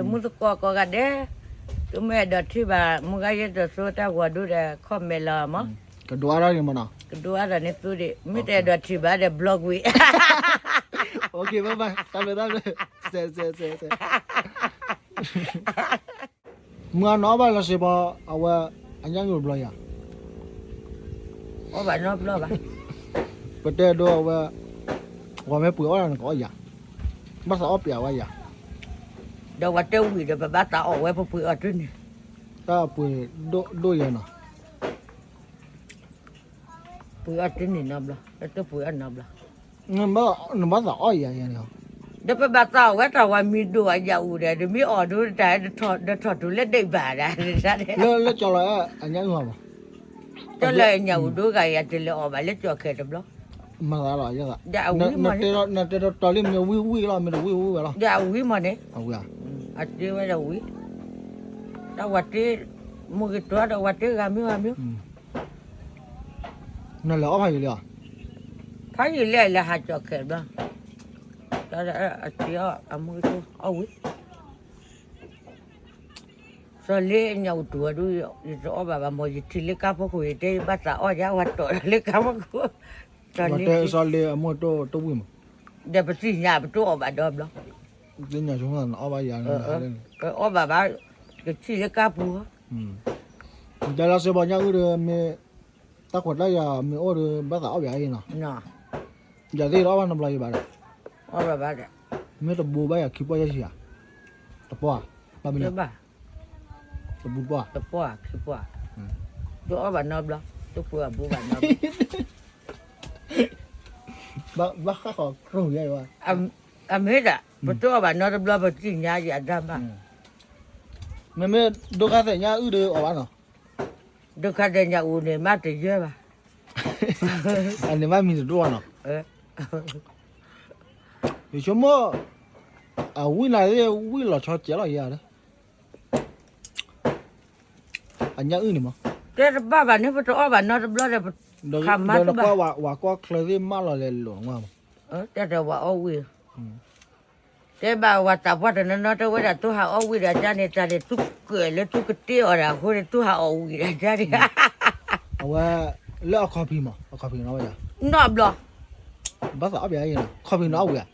musuko ga de tu me da thi ba mu ga ye da so ta wa du da kho me la ma ကဒွားရနေမနာ kedua da ne tu de mi te da thi ba de blog we โอเคบ๊ายบายตามเลยเซมึงน้อบ้านละสิบ่เอาว่าอันยังอยู่บ่ล่ะ o ba no blog ba ปะเตโดว่าแม่ปุ๋ยอ่อนก็อย่าบ่ซอเปียว่าอย่า da wa te wi de ba ta o we pu o tu ni ถ้าปุ๋ยโดยังเนาะ pu o tu ni na bla te pu o na bla งั้นบ่ซออย่าอย่างเนาะ de ba ta we ta wa mi do a ya u de mi o do da de tho tu le dei ba da sa de แล้วจอละอันยังอยู่บ่ cho le nya u do ga ya te le o ba le cho ke de bla มาละอย่าละ ya u wi ma นะเตตอลิมวิละมีวิละ ya u wi ma ne เอาอย่า a te wa da wi da wa te mu ki to da wa te ga mi นั่นแหละเอาไปอยู่เลย fa yi le le ha cho ke bla da a te a mu to a wi so le nya u tu du yo o ba mo ji ti le ka po ku te ba ta o ya wa to le ka po ku ว่าแต่ซอเลอมอโตวิม de pa si nya ba to o ba do bla ดิญาชงเอาไปอย่างนั้น o ba ba ke ti le ka pu แต่ละสิบ่ยังอือมีตะขวดละอย่ามีโอดบ่ตาเอาอย่างนี้เนาะ no อย่าได้รอวันนำลายบาด o ba ba de มีตะบูบ่อย่าคิดบ่ยะสิอ่ะตะปัวบ่มี le ba ตะบูปัว to po ki po do o ba no bla to pu bu ba no บ่ข้าขอครูใหญ่ว่า am he da ba to ba no bla ba ti nya ya da ba แม่ดูกาแต่ญาอือออกบ้านเนาะ do ka de nya u ne ma te je ba อันนี้มันมีตัวเนาะ อยู่ชั่วโมงวินาทีวิหลอดชอเจ๋อเลยอ่ะเด้อันยังอื่นนี่มั้ง te ba ba ne ba to o ba no bla de เดี๋ยวก็ว่าก็เคยได้มาเลยหลวงว่ามั้ง te de wa o wi te ba wa ta wa de no te wa da to ha o wi da ja ne ta de tu ke le tu ke ti o da ho de tu ha o wi da ja de เอาว่าเลือกคอพีมั้งเอาคอพีน้อยอ่ะ no bla ภาษาอะไรอย่างเงี้ยคอพีน้อยอ่ะ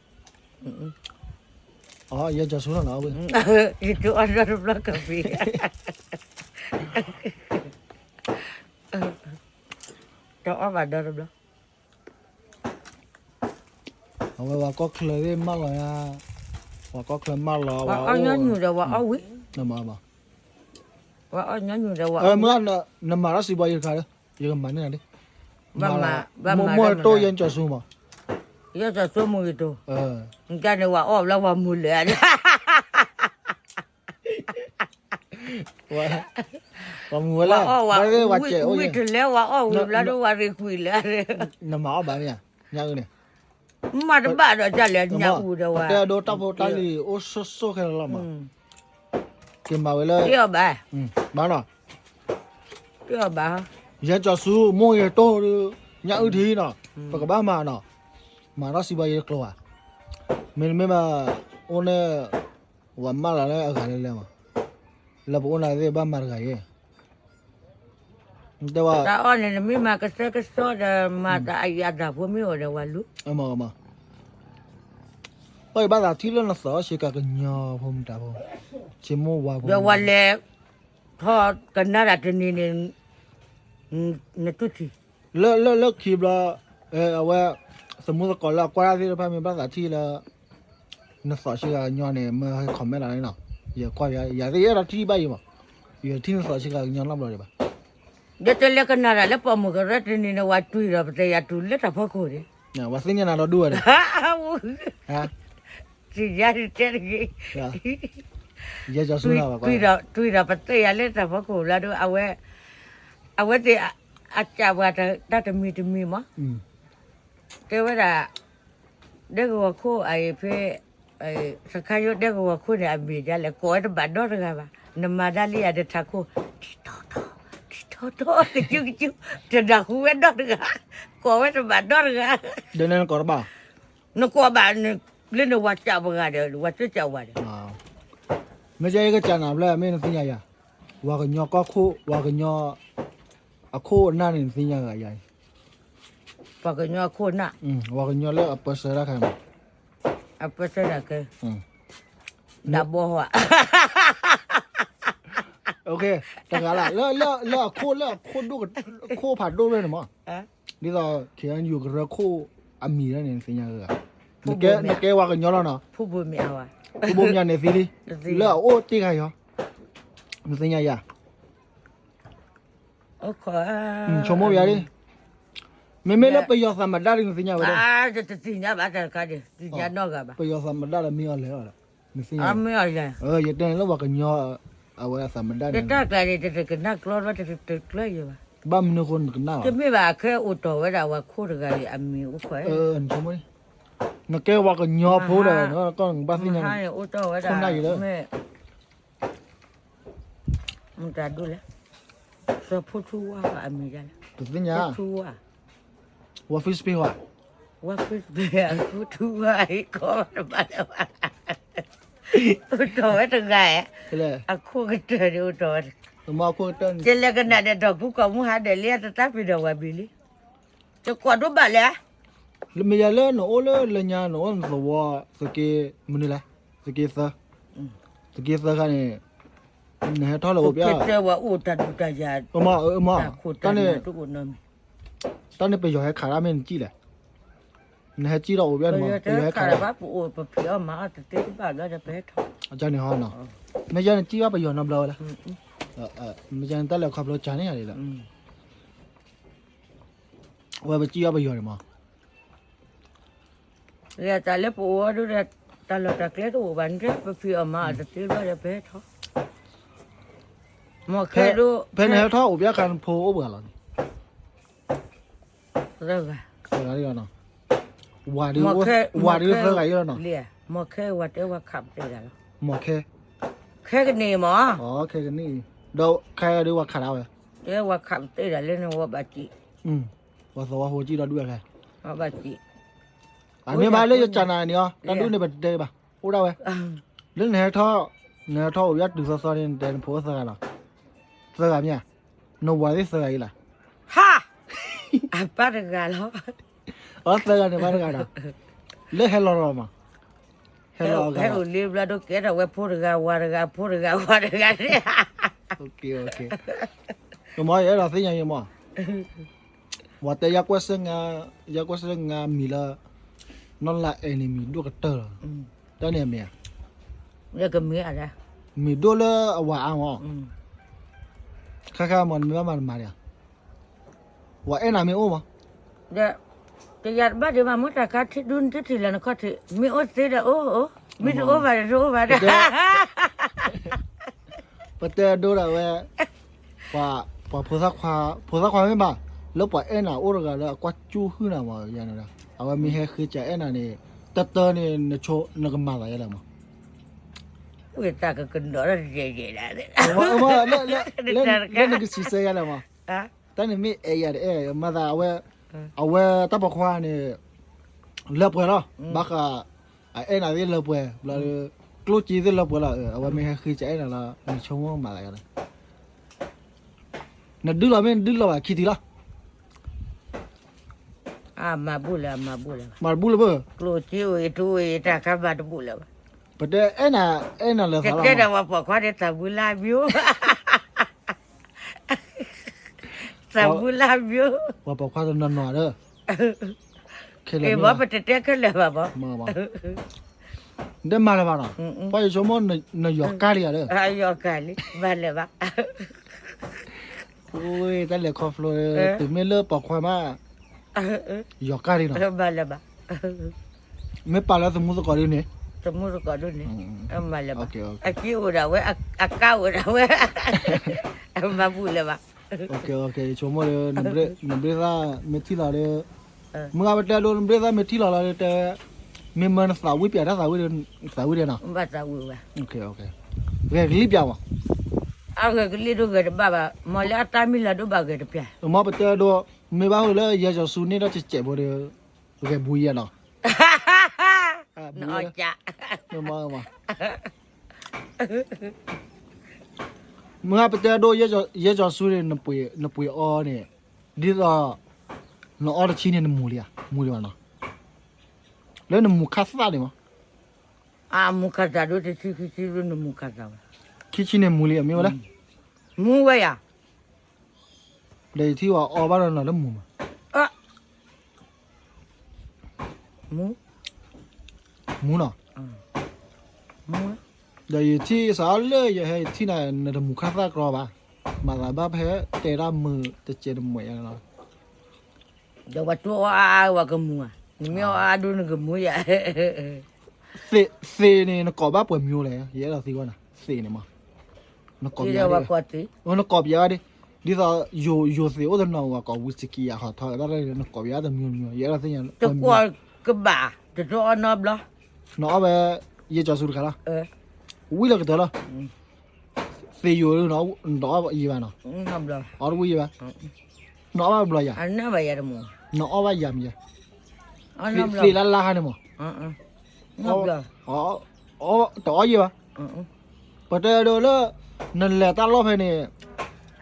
อ๋อยังจะสู้แล้วเนาะเว้ย itu ada belakang pi Đó apa ada belakang เอาว่าก็เคยได้มาเลยอ่ะว่าก็เคยมาแล้วว่า Wa nyanyi dah wa awi นั่นมา Wa nyanyi dah wa เมื่อนั่นมาแล้วสิบวันยังไงยังมันเนี่ยดิ Bama มัวโตยังจะสู้มั้ง Ya dah semua itu Enggak ada wa oh lah wa mula ว่ามัวแล้วไม่ได้ว่าเจ๋อ Wi tu le wa oh la do wa ri kui le น้ำมาบ้านเนี่ยยังเนี่ย Ma de ba do ja le nya u dah wa แต่โดนตับตาลีโอ้โซ่แค่ละมั้งกินมาเลย Dia ba บ้านเนาะ Dia ba ยังจะสู้มัวยังโตยังอึดทีเนาะปกบ้านมาเนาะมาแล้วสิบวันกลัวไม่มาโอ้เนี่ยวันมาแล้วอาการเลยมั้งแล้วพวกนั้นได้บ้านมาไงแต่ว่า Ta on ni mi ma ka so da ma ta ai da fu mi o da wa lu มาไปบ้านที่เรื่องนั้นสอชิกากันยาผมแต่ผมชิมว่าผม Da wa le tho kan na da ni ni ne tu ti เลิกคลิปแล้วเอาไว้สมมุติก่อนแล้วกว่าที่เราไปมีภาษาที่แล้วนักสอนชื่อยอนเนี่ยมาคอมเมนต์อะไรเนาะอย่ากว่าอย่าได้เราที่บ้านอยู่มั้งอย่าที่นักสอนชื่อยอนรับเราเลยป่ะ de te le kan na le pa mo ga rat ni na wa tu ra te ya tu le ta pha ko de เนี่ยว่าสิ่งนี้เราดูเลยฮะ si ya te ge อย่าจะสู้เราป่ะ tu ra pa te ya le ta pha ko la do awe te a cha wa ta ta mi ma te wa da de ko ko ai phe ai sa kha yo de ko ko ne a mi ja le ko de ba do ga ba na ma da li ya de ta ko Toto kecil tidak kue dor ga kowe tempat dor ga เดินเล่นก่อนป่ะ no ko ba ni le no wacha ba ga de wacha cha wa de 没这一个讲哪不来，没人听呀。我个鸟高苦，我个鸟啊苦，哪能听呀个呀？把个鸟困呐，我个鸟了不是了看嘛。啊不是那个，那不好啊。OK，大家啦，了苦多个苦怕多了的嘛。你到看有个热苦啊米了能听呀个？那个我个鸟了呢？ผู้บุญไม่เอาอ่ะ 不不面的飞的，了我这个呀，你听呀？ โอ้ขอ 什么别的？妹了不要什么大的，你听呀？ จะติญญาบาตะกะดิติญญานอกกะบา 不要什么大的没有了，你听 อ่ะ 呀？ ไม่เอาเลย 也等了我个鸟啊，我要什么大 แต่ 的？ ตากะดิจะกะนักลอว่าจะตึกเลยอยู่ว่ะ 把门口那个拿 จะไม่ว่าแค่อุตตว่าว่าคู่ตะกะดิอ่ะมีอุขอ 你什么？那给我个鸟跑了，那刚把 มั 人 นให้ 家 อุตตว่าไม่มันจะดูแลสะพุทุว่าอ่ะมีจ้ะ 不是 พุ 呀， ทุว่า 我非是废话， ว่าคือเบียพุทุว่าไอ้ก็มาแล้วอุตตว่าตะกะ 对嘞， อ่ะคู่ก็เจออุตตว่า 那么快等， เจเลกันน่ะเดอกผู้กองมูหาเดเลียตะตาปิดว่าบิลิจะกวาดบ่แล้ว 没呀了，那我了人家那我是我这个没得嘞，这个是，这个是看的，那还讨了 กู 我不 เจ 要， ว่าอูตัดตายา คู่ตั 但 น 是 ทุกคนนั้น 但你被小孩看他们记了，你还记到我边 ก็ 的吗？ จะ 被小孩 ขา 看 ด 了， ว่าปูโอปะเพียวมาตะเตะบ้านแล้วจะไปทอ 讲你好呢，没讲你记到被小孩不了了，没讲你带了快不了讲你下来了，我也不记到被小孩嘛。 เรียตาเลปูดูแลตาลตะเกลตูบันเรปะเพียวมาตะเตะบ้านจะไปทอมอแค่ดู 陪你还讨我边看破我不了， เรื่องอ่ะ 是哪里了呢？我的是哪里了呢？ เลียมอแค่วัดว่าขับได้แล้ว 没开， แค่กันนี่หมอ 哦，开个你，都开的我看到了， เอ้ว่าขับได้แล้วเนี่ยว่าบาจิ 我说我记到对了， ว่าบาจิ 啊，你买了就讲哪里啊？咱都那边对吧？我知道呗。人还讨，那讨我也都是说的，在破死了，死个面，那我的死个了， ฮะอ่ะปาดกันแล้ว 我死个你买那个了，你还老了吗？还老 ให้ 个 อุลีบแล้วดูเกดเอาไว้พูดกันว่ากันพูดกันว่ากันเนี่ย ？OK OK，那么也老是样样嘛。我在亚国生啊，米了，那来哎你米多个多了，当年米， เนี่ยก็มีอะไร 米多了晚安哦，看看嘛，你慢慢买的，我哎哪米欧嘛？ เดี๋ยวจะยัดบ้านเดี๋ยวมามุตะกัดที่ดุนที่ที่แล้วนะก็ที่มีโอติดโอ้โอ้มีโอ้บาร์โอ้บาร์ 不得多了喂，把菩萨花没吧？老把哎那我那个了，刮猪血了嘛，样的了，啊我没还喝着哎那呢，得呢那抽那个麻来了嘛。 อุ้ยตาก็กินดอกแล้วเจ๊ๆแล้ว 那个是谁呀了嘛？ อ่ะ 但你没哎呀的哎，妈的我大把花呢，老不了，把个哎那的老不，老路基的老不了，我没还喝着哎那了，你抽我麻来了。那丢了没丢了吧？去丢了， อ่ะมาบุแล้วมาบุแล้ว 马不了不？ กลัวจิ๋วอีทูอีตาขับมาบุแล้ว 不对，哎那了 จะ 啥 เจ๊ด 了？ ว่าปอกว่าได้ตาบุลาบิวตาบุลาบิว 我把花都暖了，开 เอ้ 了 บ่ 没 ปะเตะขึ้นเลยบ่บ่ 嘛？你买了吧？把有什么那药干的了？ อายอกาลิบาเลยบ่ 喂，咱来看弗罗，对面了把花嘛，药干的呢？ บาเลยบ่ 没把了是么子搞的呢？ สมมุติก็ดูนี่มาเลยบ่ OK OK อากิวดาเว้อาก้าวดาเว้มาบุเลยบ่ OK OK，什么的，那边啥没提了的，我那边路那边啥没提了了的，没门啥位别的啥位的呢 บ่ตาวูบ่ ？OK OK，这里边嘛， เอาเกลิดูเกดบ่บ่มอลาตามิลาดูบ่เกดเปีย 我们不得路没把回来也叫苏尼了去接不的，这不一样了。 นอจ้ะ 那么嘛， มึงไปเจอโดเยจอสู้เลยนปุยอ้อเนี่ยดีต่อนอ้อชิ้นเนี่ยนมูเลยมูเลยนะแล้วนมูคัสตาเลยมั้ง mu kaza do te chi do no mu kaza คิดชิ้นเนี่ยมูเลยไม่ว่าละ mu wa ya เลยที่ว่าอ้อบ้านเราแล้วมู mu มูเนาะ mu เดี๋ยวที่สาวเลยอย่าให้ที่ไหนนมูคัสตากรอบ้ามาลาบ้าเพะเตะรามือจะเจอมวยอะไร do wa to wa ka mu ni me a do no ka mu ya เซเนี่ยนกอบบ้าเปิดมิวเลยเยอะเราสิว่านะเซเนี่ยมั้งนกอบ ti ยา da ดิ wa ko ti นกอบยาดิดีต่ออยู่เสียว่าจะนอนว่ากอบวิสกี้อะค่ะถ้าได้นกอบยาแต่มิวเยอะเราสิยัง to ko ka ba to to no bla นอแบบเยอะจะสุดขนาด วิลก็ตัวละเสียอยู่เนาะนออีบ้านเนาะ no bla อ๋อวิบ้านนอแบบบลายา an na ba ya mu นอแบบยามยา an no bla เสียละกันมั้ง no bla อ๋อต่อยี่บ้านประเดี๋ยวเลยนั่นแหละตลอดไปเนี่ย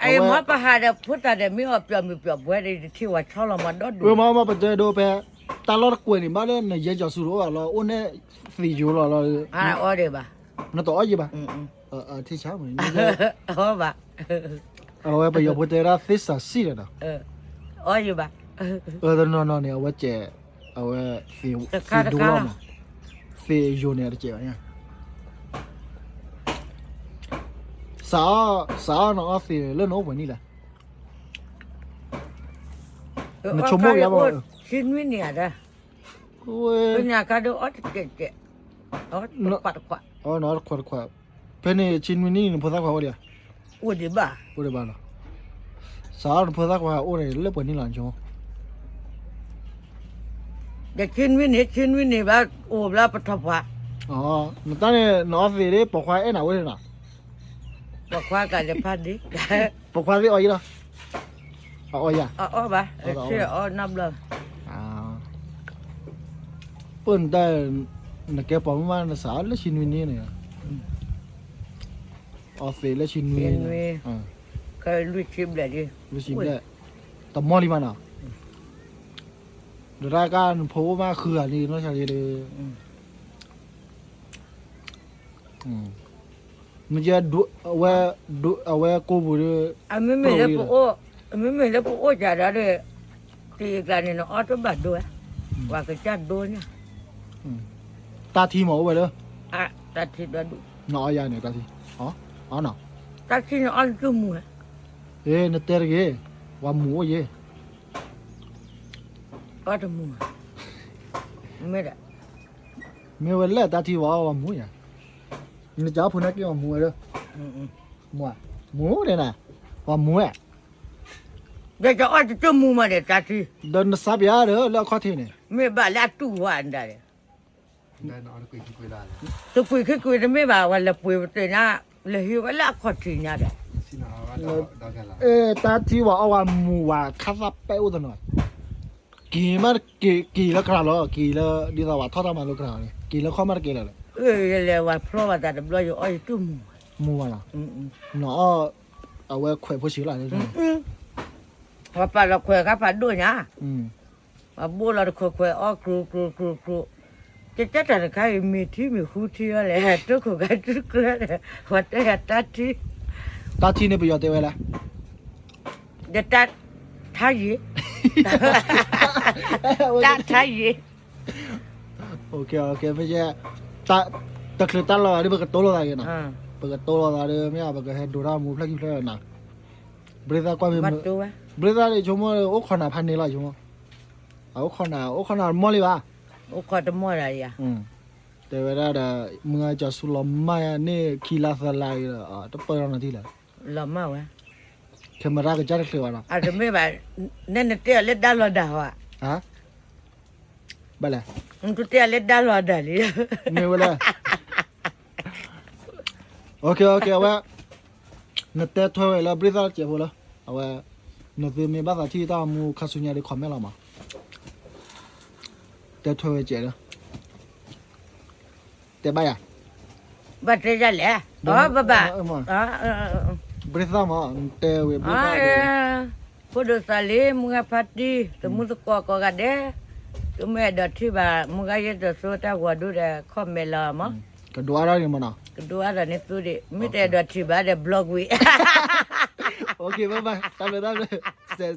ai ma pa ha da puta da mi o pyo bwe de ti wa chola ma do เว du มาประเดี๋ยวไปตลอดกวนนี่มาเลยเนี่ยเยอะจะสุดว่าเราโอ้เนี่ยเสียอยู่เรา ha o de ba นั่นต่อยี่บ้านที่เช้าเหมือน ho ba เอาไว้ไปยกประเดี๋ยวฟิสซ่าสิเลยนะ o de ba นอนเนี่ยเอาไว้เจเอาไว้ฟิวดูเราเนาะฟิวอยู่เนี่ยเจเนี่ยสาวน้องออฟฟิศเล่นโอ้วันนี้แหละ nó chôm môi vậy mà xin với nè đó ôi nhà cá đâu ót chết ót quạt nó quạt bên này chín mươi nó phơi ra qua đi ui đi bà ôi đi bà nó sao nó phơi ra qua ôi này lớp bên này làm cho để xin với nè bà ôm ra bắt thập hoa nó ta này nó về đấy bỏ khoai ấy nào ôi nào bỏ khoai cả để phát đi bỏ khoai đi ôi gì đó ôi à bà chưa năm lần bữa nay nó kéo bóng mà nó xả nó chín mươi này về nó chín mươi cái lưỡi chim lại đi lưỡi chim lại tầm mò đi mà nào ra cái phố mà khử đi nó sao đi mình giờ về cô vừa mình là bộ chả đó đấy thì cái này nó ót bật đuôi và cái chát đuôi nhá ta thi mẫu vậy đó ta thi đó đủ nó ai này ta thi nào ta thi nó ăn chung mùa ê nó tê ghê và mùa gì có được mùa mấy đấy mấy vấn đề ta thi vào mùa nhỉ nó cháu phụ nữ kêu mùa đó mùa đây nè và mùa để cho ăn chung mùa mà để ta thi đơn nó sắp giá đó là khó thi này mấy bà là tu hoàn đấy đây nó quỳ đàn tôi quỳ đó mấy bà là quỳ tới na là hiểu cái là khó thi nha đấy xin nó đó cái là ê ta thi vào mùa khát sắp béo rồi nói kỳ là cái nào kỳ là đi ra vào thoát ra mà lúc nào này kỳ là khó mà kỳ là làว่าเพราะว่าแต่เราอยู่อ้อยจุ่ม mua à nó ở quê khỏe phô xíu lại đấy ว่าปลาเราคุยกับปลาด้วยนะว่าบัวเราคุยอ้อครูจะแต่ใครมีที่มีคู่ที่อะไรทุกคนก็ทุกคนเลยว่าแต่ตัดที่ ta thi này bây giờ tiêu là จะตัดท้ายตัดท้าย ok bây giờ ta khởi ta lo đi bữa cái tối lo này nè bữa cái tối lo này mấy à bữa cái đồ ra mua plug in nè bây giờ qua bên bây giờ thì chúng nó ốc con nào pan này lại chúng nó ốc con nào mua đi ba ốc con nào mua lại àแต่เวลาเดี๋ยวมึงจะสุลมาเนี่ยคีลาสลายต้องเปิดอะไรที่ละ ละมาวะ แค่มารักกันจะได้เคลียร์นะอาจจะไม่แบบนั่นเตี้ยเล็ดด้านรอดาวะฮะไปเลยมึงตัวเตี้ยเล็ดด้านรอดาเลยไม่เวลาโอเคเอาไว้นัดเตะถ้วยแล้วบริษัทเจ็บหัวแล้วเอาไว้นัดเตะมีบ้านที่ต้องมูคาสุญญาดีคอมเมนต์เรามาเตะถ้วยเจ็บแล้วเตะไปอ่ะ บัดเจเลยอ๋อบะบะอ๋อ บริษัทมาเตวบริษัท พุทธศาลีมึงอะพัดดีแต่มึงตะกอกกันเด้ตัวแม่ดอที่บ่ามึงก็ยัดสู้ตาหัวดูแต่คอมเมลามั้ง ก็ดูอะไรนี่มันอ่ะ ดูอะไรนี่ตัวดิไม่แต่ดอที่บ่าแต่บล็อกวิ โอเคบ๊ายบายตามเลยเซ่